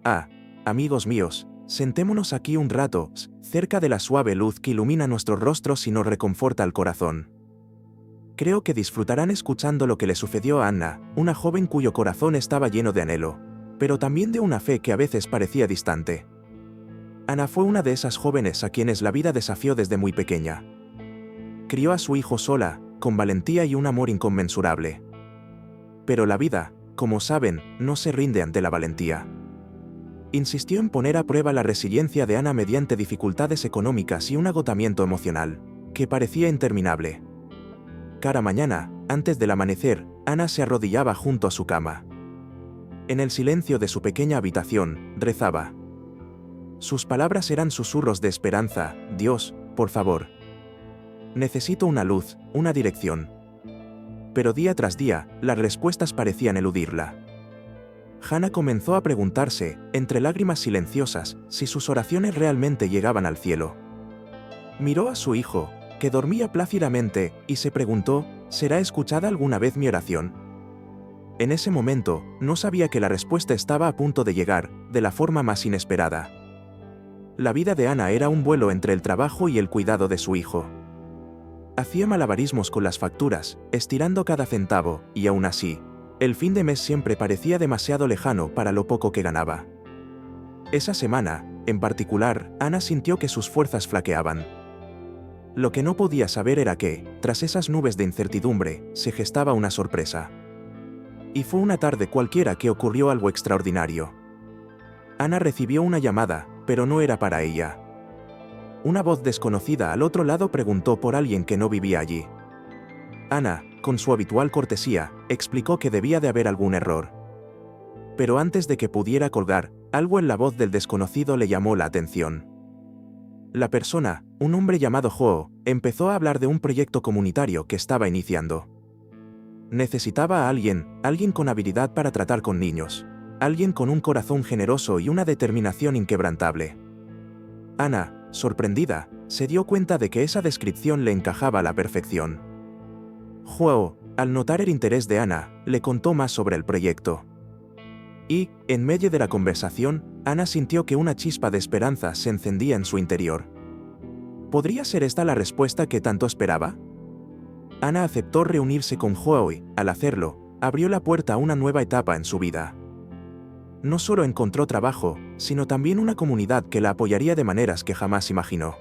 Ah, amigos míos, sentémonos aquí un rato, cerca de la suave luz que ilumina nuestros rostros y nos reconforta el corazón. Creo que disfrutarán escuchando lo que le sucedió a Anna, una joven cuyo corazón estaba lleno de anhelo, pero también de una fe que a veces parecía distante. Anna fue una de esas jóvenes a quienes la vida desafió desde muy pequeña. Crió a su hijo sola, con valentía y un amor inconmensurable. Pero la vida, como saben, no se rinde ante la valentía. Insistió en poner a prueba la resiliencia de Anna mediante dificultades económicas y un agotamiento emocional, que parecía interminable. Cada mañana, antes del amanecer, Anna se arrodillaba junto a su cama. En el silencio de su pequeña habitación, rezaba. Sus palabras eran susurros de esperanza: Dios, por favor. Necesito una luz, una dirección. Pero día tras día, las respuestas parecían eludirla. Hannah comenzó a preguntarse, entre lágrimas silenciosas, si sus oraciones realmente llegaban al cielo. Miró a su hijo, que dormía plácidamente, y se preguntó, ¿será escuchada alguna vez mi oración? En ese momento, no sabía que la respuesta estaba a punto de llegar, de la forma más inesperada. La vida de Anna era un vuelo entre el trabajo y el cuidado de su hijo. Hacía malabarismos con las facturas, estirando cada centavo, y aún así, el fin de mes siempre parecía demasiado lejano para lo poco que ganaba. Esa semana, en particular, Anna sintió que sus fuerzas flaqueaban. Lo que no podía saber era que, tras esas nubes de incertidumbre, se gestaba una sorpresa. Y fue una tarde cualquiera que ocurrió algo extraordinario. Anna recibió una llamada, pero no era para ella. Una voz desconocida al otro lado preguntó por alguien que no vivía allí. Anna, con su habitual cortesía, explicó que debía de haber algún error. Pero antes de que pudiera colgar, algo en la voz del desconocido le llamó la atención. La persona, un hombre llamado Joe, empezó a hablar de un proyecto comunitario que estaba iniciando. Necesitaba a alguien con habilidad para tratar con niños, alguien con un corazón generoso y una determinación inquebrantable. Anna, sorprendida, se dio cuenta de que esa descripción le encajaba a la perfección. Joe, al notar el interés de Anna, le contó más sobre el proyecto. Y, en medio de la conversación, Anna sintió que una chispa de esperanza se encendía en su interior. ¿Podría ser esta la respuesta que tanto esperaba? Anna aceptó reunirse con Joe y, al hacerlo, abrió la puerta a una nueva etapa en su vida. No solo encontró trabajo, sino también una comunidad que la apoyaría de maneras que jamás imaginó.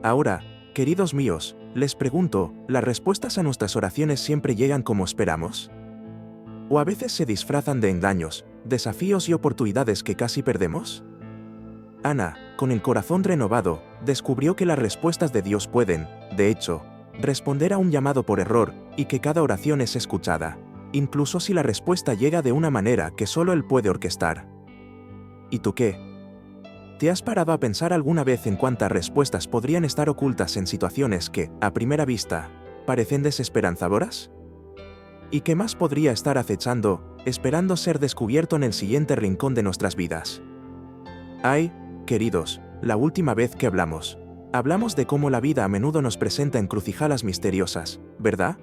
Ahora, queridos míos, les pregunto, ¿las respuestas a nuestras oraciones siempre llegan como esperamos? ¿O a veces se disfrazan de engaños, desafíos y oportunidades que casi perdemos? Anna, con el corazón renovado, descubrió que las respuestas de Dios pueden, de hecho, responder a un llamado por error, y que cada oración es escuchada, incluso si la respuesta llega de una manera que solo Él puede orquestar. ¿Y tú qué? ¿Te has parado a pensar alguna vez en cuántas respuestas podrían estar ocultas en situaciones que, a primera vista, parecen desesperanzadoras? ¿Y qué más podría estar acechando, esperando ser descubierto en el siguiente rincón de nuestras vidas? Ay, queridos, la última vez que hablamos de cómo la vida a menudo nos presenta encrucijadas misteriosas, ¿verdad?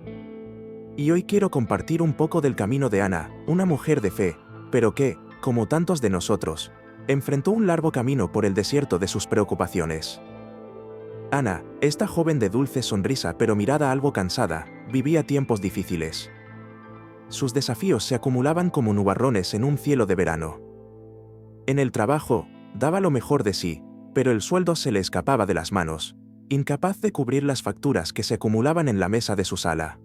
Y hoy quiero compartir un poco del camino de Anna, una mujer de fe, pero que, como tantos de nosotros, enfrentó un largo camino por el desierto de sus preocupaciones. Anna, esta joven de dulce sonrisa pero mirada algo cansada, vivía tiempos difíciles. Sus desafíos se acumulaban como nubarrones en un cielo de verano. En el trabajo, daba lo mejor de sí, pero el sueldo se le escapaba de las manos, incapaz de cubrir las facturas que se acumulaban en la mesa de su sala.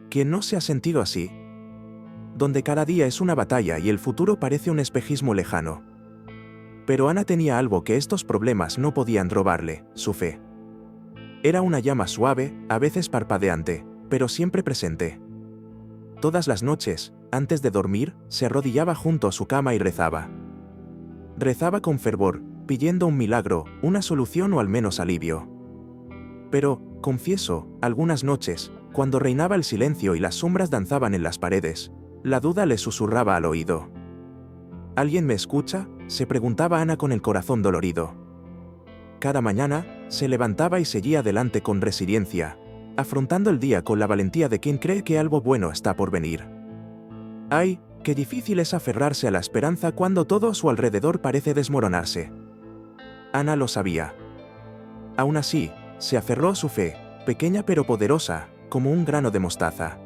¿Quién no se ha sentido así? Donde cada día es una batalla y el futuro parece un espejismo lejano. Pero Anna tenía algo que estos problemas no podían robarle: su fe. Era una llama suave, a veces parpadeante, pero siempre presente. Todas las noches, antes de dormir, se arrodillaba junto a su cama y rezaba. Rezaba con fervor, pidiendo un milagro, una solución o al menos alivio. Pero, confieso, algunas noches, cuando reinaba el silencio y las sombras danzaban en las paredes, la duda le susurraba al oído. ¿Alguien me escucha?, se preguntaba Anna con el corazón dolorido. Cada mañana, se levantaba y seguía adelante con resiliencia, afrontando el día con la valentía de quien cree que algo bueno está por venir. Ay, Qué difícil es aferrarse a la esperanza cuando todo a su alrededor parece desmoronarse. Ana lo sabía. Aún así, se aferró a su fe, pequeña pero poderosa, como un grano de mostaza.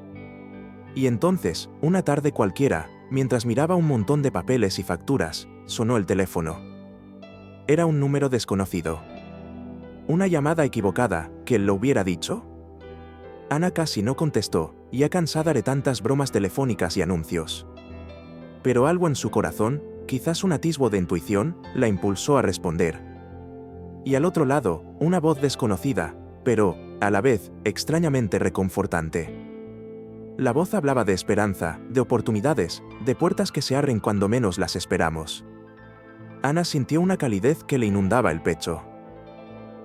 Y entonces, una tarde cualquiera, mientras miraba un montón de papeles y facturas, sonó el teléfono. Era un número desconocido. ¿Una llamada equivocada, que él lo hubiera dicho? Ana casi no contestó, ya cansada de tantas bromas telefónicas y anuncios. Pero algo en su corazón, quizás un atisbo de intuición, la impulsó a responder. Y al otro lado, una voz desconocida, pero, a la vez, extrañamente reconfortante. La voz hablaba de esperanza, de oportunidades, de puertas que se abren cuando menos las esperamos. Ana sintió una calidez que le inundaba el pecho.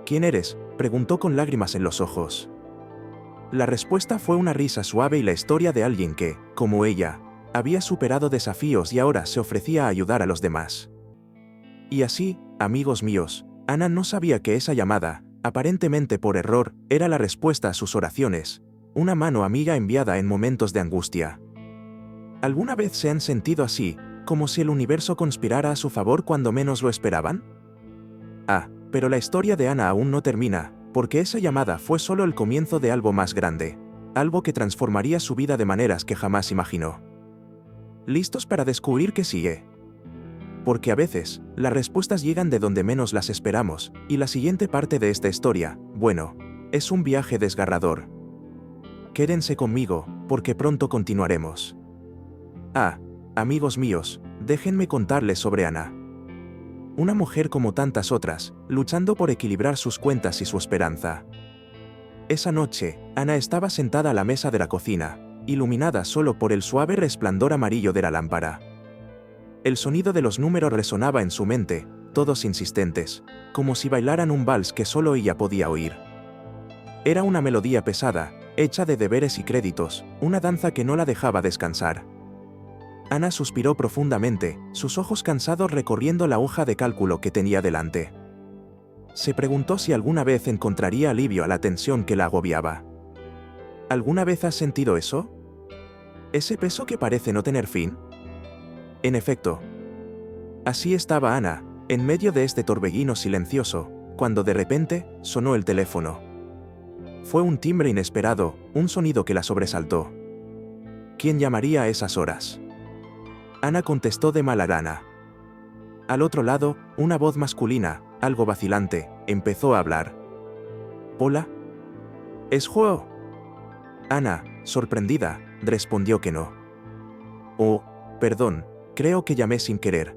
¿Quién eres?, preguntó con lágrimas en los ojos. La respuesta fue una risa suave y la historia de alguien que, como ella, había superado desafíos y ahora se ofrecía a ayudar a los demás. Y así, amigos míos, Ana no sabía que esa llamada, aparentemente por error, era la respuesta a sus oraciones, una mano amiga enviada en momentos de angustia. ¿Alguna vez se han sentido así, como si el universo conspirara a su favor cuando menos lo esperaban? Pero la historia de Ana aún no termina, porque esa llamada fue solo el comienzo de algo más grande, algo que transformaría su vida de maneras que jamás imaginó. ¿Listos para descubrir qué sigue? Porque a veces, las respuestas llegan de donde menos las esperamos, y la siguiente parte de esta historia, bueno, es un viaje desgarrador. Quédense conmigo, porque pronto continuaremos. Amigos míos, déjenme contarles sobre Ana. Una mujer como tantas otras, luchando por equilibrar sus cuentas y su esperanza. Esa noche, Ana estaba sentada a la mesa de la cocina, iluminada solo por el suave resplandor amarillo de la lámpara. El sonido de los números resonaba en su mente, todos insistentes, como si bailaran un vals que solo ella podía oír. Era una melodía pesada, hecha de deberes y créditos, una danza que no la dejaba descansar. Ana suspiró profundamente, sus ojos cansados recorriendo la hoja de cálculo que tenía delante. Se preguntó si alguna vez encontraría alivio a la tensión que la agobiaba. ¿Alguna vez has sentido eso? ¿Ese peso que parece no tener fin? En efecto. Así estaba Ana, en medio de este torbellino silencioso, cuando de repente, sonó el teléfono. Fue un timbre inesperado, un sonido que la sobresaltó. ¿Quién llamaría a esas horas? Ana contestó de mala gana. Al otro lado, una voz masculina, algo vacilante, empezó a hablar. «¿Hola? ¿Es Joe?» Ana, sorprendida, respondió que no. «Oh, perdón, creo que llamé sin querer».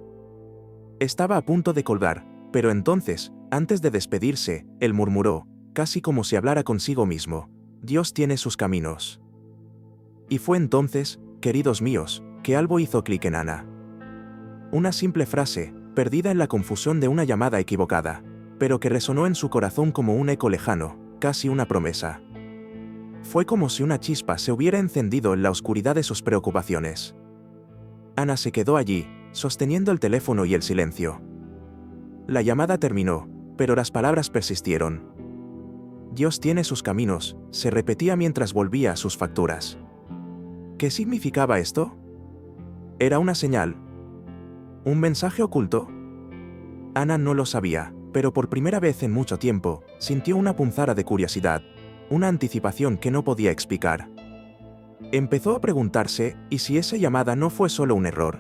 Estaba a punto de colgar, pero entonces, antes de despedirse, él murmuró, casi como si hablara consigo mismo, «Dios tiene sus caminos». Y fue entonces, queridos míos, que algo hizo clic en Ana. Una simple frase, perdida en la confusión de una llamada equivocada, pero que resonó en su corazón como un eco lejano, casi una promesa. Fue como si una chispa se hubiera encendido en la oscuridad de sus preocupaciones. Ana se quedó allí, sosteniendo el teléfono y el silencio. La llamada terminó, pero las palabras persistieron. Dios tiene sus caminos, se repetía mientras volvía a sus facturas. ¿Qué significaba esto? ¿Era una señal? ¿Un mensaje oculto? Ana no lo sabía, pero por primera vez en mucho tiempo, sintió una punzada de curiosidad, una anticipación que no podía explicar. Empezó a preguntarse, ¿y si esa llamada no fue solo un error?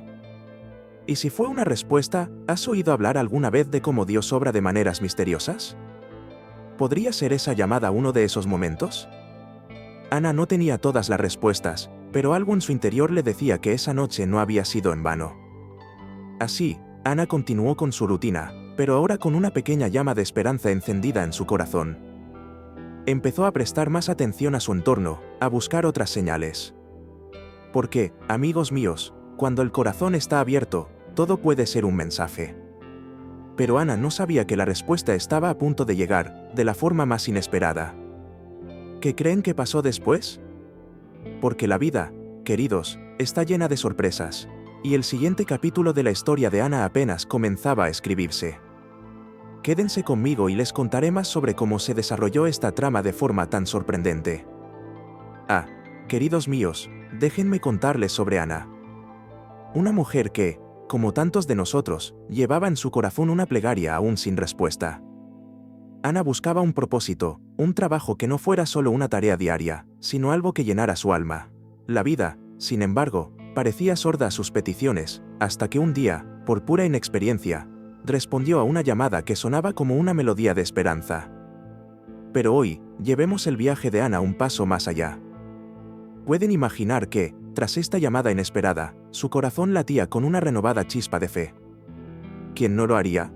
¿Y si fue una respuesta? ¿Has oído hablar alguna vez de cómo Dios obra de maneras misteriosas? ¿Podría ser esa llamada uno de esos momentos? Ana no tenía todas las respuestas, pero algo en su interior le decía que esa noche no había sido en vano. Así, Ana continuó con su rutina, pero ahora con una pequeña llama de esperanza encendida en su corazón. Empezó a prestar más atención a su entorno, a buscar otras señales. Porque, amigos míos, cuando el corazón está abierto, todo puede ser un mensaje. Pero Ana no sabía que la respuesta estaba a punto de llegar, de la forma más inesperada. ¿Qué creen que pasó después? Porque la vida, queridos, está llena de sorpresas, y el siguiente capítulo de la historia de Ana apenas comenzaba a escribirse. Quédense conmigo y les contaré más sobre cómo se desarrolló esta trama de forma tan sorprendente. Queridos míos, déjenme contarles sobre Ana. Una mujer que, como tantos de nosotros, llevaba en su corazón una plegaria aún sin respuesta. Ana buscaba un propósito, un trabajo que no fuera solo una tarea diaria, sino algo que llenara su alma. La vida, sin embargo, parecía sorda a sus peticiones, hasta que un día, por pura inexperiencia, respondió a una llamada que sonaba como una melodía de esperanza. Pero hoy, llevemos el viaje de Ana un paso más allá. Pueden imaginar que, tras esta llamada inesperada, su corazón latía con una renovada chispa de fe. ¿Quién no lo haría?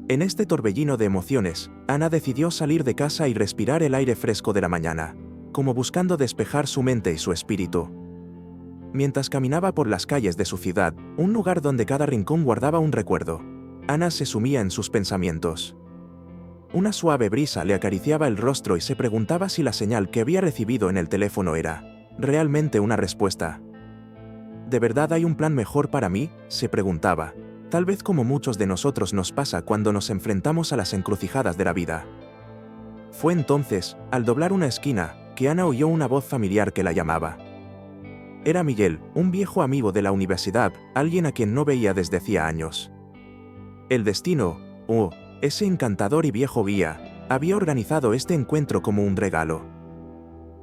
En este torbellino de emociones, Ana decidió salir de casa y respirar el aire fresco de la mañana, como buscando despejar su mente y su espíritu. Mientras caminaba por las calles de su ciudad, un lugar donde cada rincón guardaba un recuerdo, Ana se sumía en sus pensamientos. Una suave brisa le acariciaba el rostro y se preguntaba si la señal que había recibido en el teléfono era realmente una respuesta. ¿De verdad hay un plan mejor para mí?, se preguntaba, tal vez como muchos de nosotros nos pasa cuando nos enfrentamos a las encrucijadas de la vida. Fue entonces, al doblar una esquina, que Ana oyó una voz familiar que la llamaba. Era Miguel, un viejo amigo de la universidad, alguien a quien no veía desde hacía años. El destino, ese encantador y viejo guía, había organizado este encuentro como un regalo.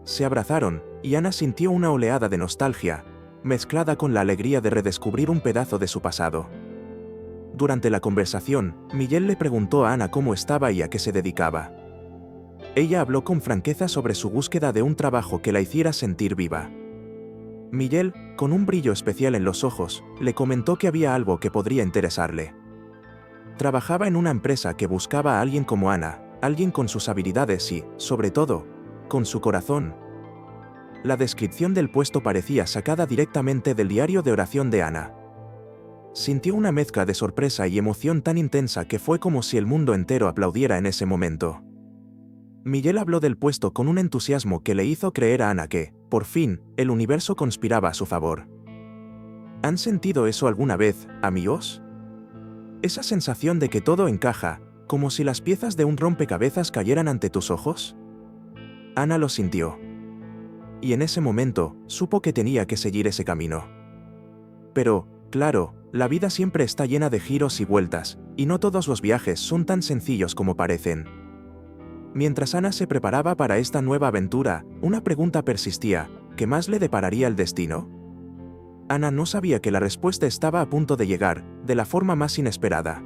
Se abrazaron, y Ana sintió una oleada de nostalgia, mezclada con la alegría de redescubrir un pedazo de su pasado. Durante la conversación, Miguel le preguntó a Ana cómo estaba y a qué se dedicaba. Ella habló con franqueza sobre su búsqueda de un trabajo que la hiciera sentir viva. Miguel, con un brillo especial en los ojos, le comentó que había algo que podría interesarle. Trabajaba en una empresa que buscaba a alguien como Ana, alguien con sus habilidades y, sobre todo, con su corazón. La descripción del puesto parecía sacada directamente del diario de oración de Ana. Sintió una mezcla de sorpresa y emoción tan intensa que fue como si el mundo entero aplaudiera en ese momento. Miguel habló del puesto con un entusiasmo que le hizo creer a Ana que, por fin, el universo conspiraba a su favor. ¿Han sentido eso alguna vez, amigos? Esa sensación de que todo encaja, como si las piezas de un rompecabezas cayeran ante tus ojos. Ana lo sintió. Y en ese momento, supo que tenía que seguir ese camino. Pero, claro, la vida siempre está llena de giros y vueltas, y no todos los viajes son tan sencillos como parecen. Mientras Ana se preparaba para esta nueva aventura, una pregunta persistía: ¿qué más le depararía el destino? Ana no sabía que la respuesta estaba a punto de llegar, de la forma más inesperada.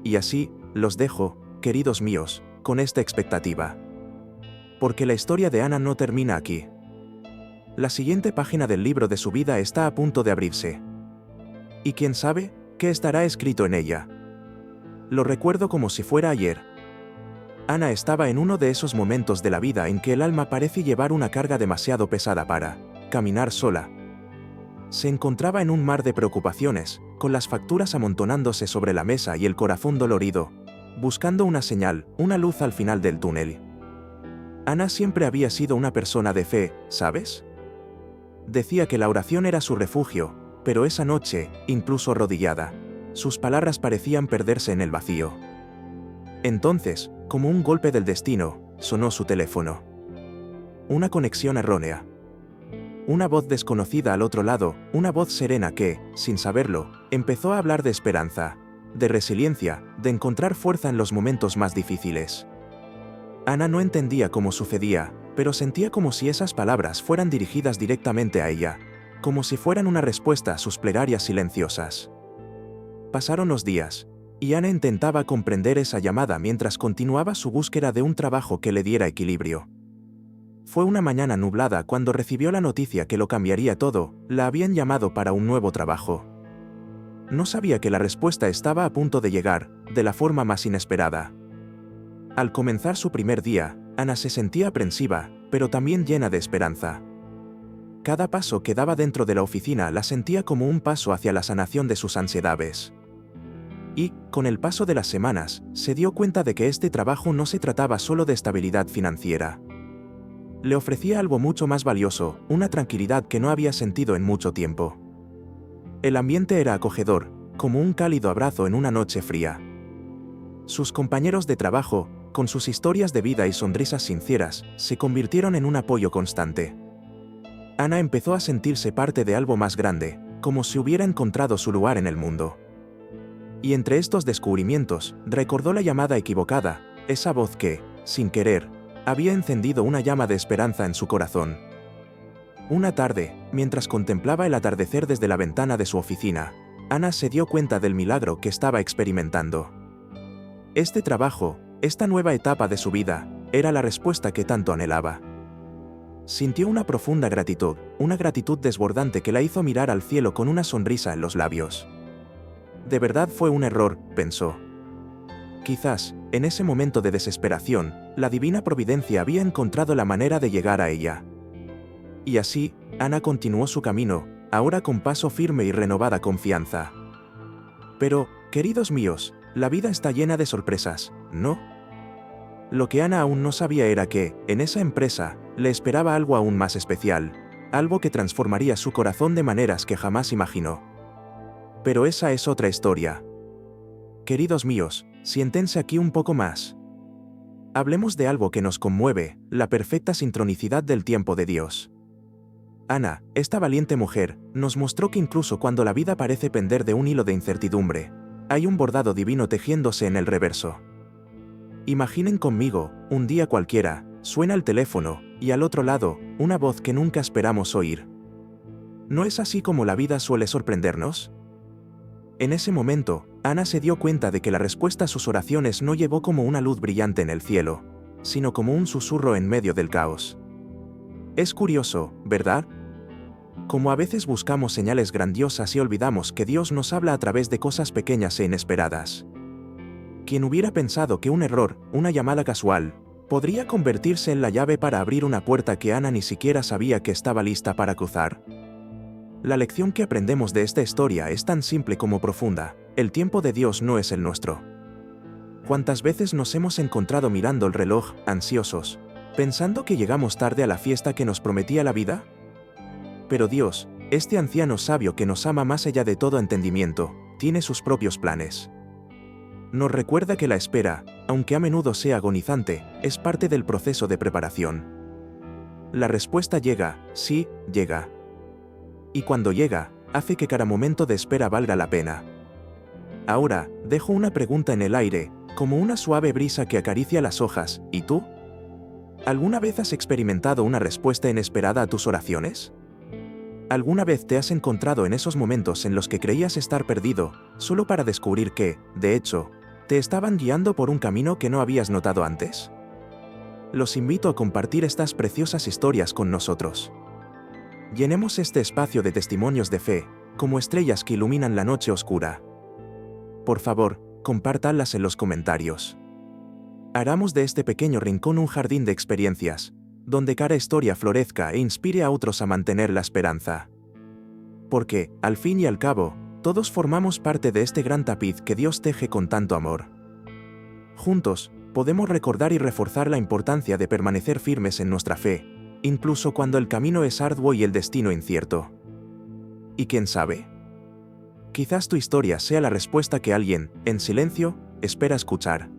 Y así, los dejo, queridos míos, con esta expectativa. Porque la historia de Ana no termina aquí. La siguiente página del libro de su vida está a punto de abrirse. Y quién sabe, qué estará escrito en ella. Lo recuerdo como si fuera ayer. Ana estaba en uno de esos momentos de la vida en que el alma parece llevar una carga demasiado pesada para caminar sola. Se encontraba en un mar de preocupaciones, con las facturas amontonándose sobre la mesa y el corazón dolorido, buscando una señal, una luz al final del túnel. Ana siempre había sido una persona de fe, ¿sabes? Decía que la oración era su refugio, pero esa noche, incluso arrodillada, sus palabras parecían perderse en el vacío. Entonces, como un golpe del destino, sonó su teléfono. Una conexión errónea. Una voz desconocida al otro lado, una voz serena que, sin saberlo, empezó a hablar de esperanza, de resiliencia, de encontrar fuerza en los momentos más difíciles. Ana no entendía cómo sucedía, pero sentía como si esas palabras fueran dirigidas directamente a ella, como si fueran una respuesta a sus plegarias silenciosas. Pasaron los días, y Ana intentaba comprender esa llamada mientras continuaba su búsqueda de un trabajo que le diera equilibrio. Fue una mañana nublada cuando recibió la noticia que lo cambiaría todo: la habían llamado para un nuevo trabajo. No sabía que la respuesta estaba a punto de llegar, de la forma más inesperada. Al comenzar su primer día, Ana se sentía aprensiva, pero también llena de esperanza. Cada paso que daba dentro de la oficina la sentía como un paso hacia la sanación de sus ansiedades. Y, con el paso de las semanas, se dio cuenta de que este trabajo no se trataba solo de estabilidad financiera. Le ofrecía algo mucho más valioso, una tranquilidad que no había sentido en mucho tiempo. El ambiente era acogedor, como un cálido abrazo en una noche fría. Sus compañeros de trabajo, con sus historias de vida y sonrisas sinceras, se convirtieron en un apoyo constante. Ana empezó a sentirse parte de algo más grande, como si hubiera encontrado su lugar en el mundo. Y entre estos descubrimientos, recordó la llamada equivocada, esa voz que, sin querer, había encendido una llama de esperanza en su corazón. Una tarde, mientras contemplaba el atardecer desde la ventana de su oficina, Ana se dio cuenta del milagro que estaba experimentando. Este trabajo, esta nueva etapa de su vida, era la respuesta que tanto anhelaba. Sintió una profunda gratitud, una gratitud desbordante que la hizo mirar al cielo con una sonrisa en los labios. De verdad fue un error, pensó. Quizás, en ese momento de desesperación, la divina providencia había encontrado la manera de llegar a ella. Y así, Ana continuó su camino, ahora con paso firme y renovada confianza. Pero, queridos míos, la vida está llena de sorpresas, ¿no? Lo que Ana aún no sabía era que, en esa empresa, le esperaba algo aún más especial, algo que transformaría su corazón de maneras que jamás imaginó. Pero esa es otra historia. Queridos míos, siéntense aquí un poco más. Hablemos de algo que nos conmueve, la perfecta sincronicidad del tiempo de Dios. Ana, esta valiente mujer, nos mostró que incluso cuando la vida parece pender de un hilo de incertidumbre, hay un bordado divino tejiéndose en el reverso. Imaginen conmigo, un día cualquiera, suena el teléfono, y al otro lado, una voz que nunca esperamos oír. ¿No es así como la vida suele sorprendernos? En ese momento, Ana se dio cuenta de que la respuesta a sus oraciones no llegó como una luz brillante en el cielo, sino como un susurro en medio del caos. Es curioso, ¿verdad? Como a veces buscamos señales grandiosas y olvidamos que Dios nos habla a través de cosas pequeñas e inesperadas. ¿Quién hubiera pensado que un error, una llamada casual, podría convertirse en la llave para abrir una puerta que Ana ni siquiera sabía que estaba lista para cruzar? La lección que aprendemos de esta historia es tan simple como profunda: el tiempo de Dios no es el nuestro. ¿Cuántas veces nos hemos encontrado mirando el reloj, ansiosos, pensando que llegamos tarde a la fiesta que nos prometía la vida? Pero Dios, este anciano sabio que nos ama más allá de todo entendimiento, tiene sus propios planes. Nos recuerda que la espera, aunque a menudo sea agonizante, es parte del proceso de preparación. La respuesta llega, sí, llega. Y cuando llega, hace que cada momento de espera valga la pena. Ahora, dejo una pregunta en el aire, como una suave brisa que acaricia las hojas, ¿y tú? ¿Alguna vez has experimentado una respuesta inesperada a tus oraciones? ¿Alguna vez te has encontrado en esos momentos en los que creías estar perdido, solo para descubrir que, de hecho, te estaban guiando por un camino que no habías notado antes? Los invito a compartir estas preciosas historias con nosotros. Llenemos este espacio de testimonios de fe, como estrellas que iluminan la noche oscura. Por favor, compártanlas en los comentarios. Hagamos de este pequeño rincón un jardín de experiencias, donde cada historia florezca e inspire a otros a mantener la esperanza. Porque, al fin y al cabo, todos formamos parte de este gran tapiz que Dios teje con tanto amor. Juntos, podemos recordar y reforzar la importancia de permanecer firmes en nuestra fe, incluso cuando el camino es arduo y el destino incierto. Y quién sabe, quizás tu historia sea la respuesta que alguien, en silencio, espera escuchar.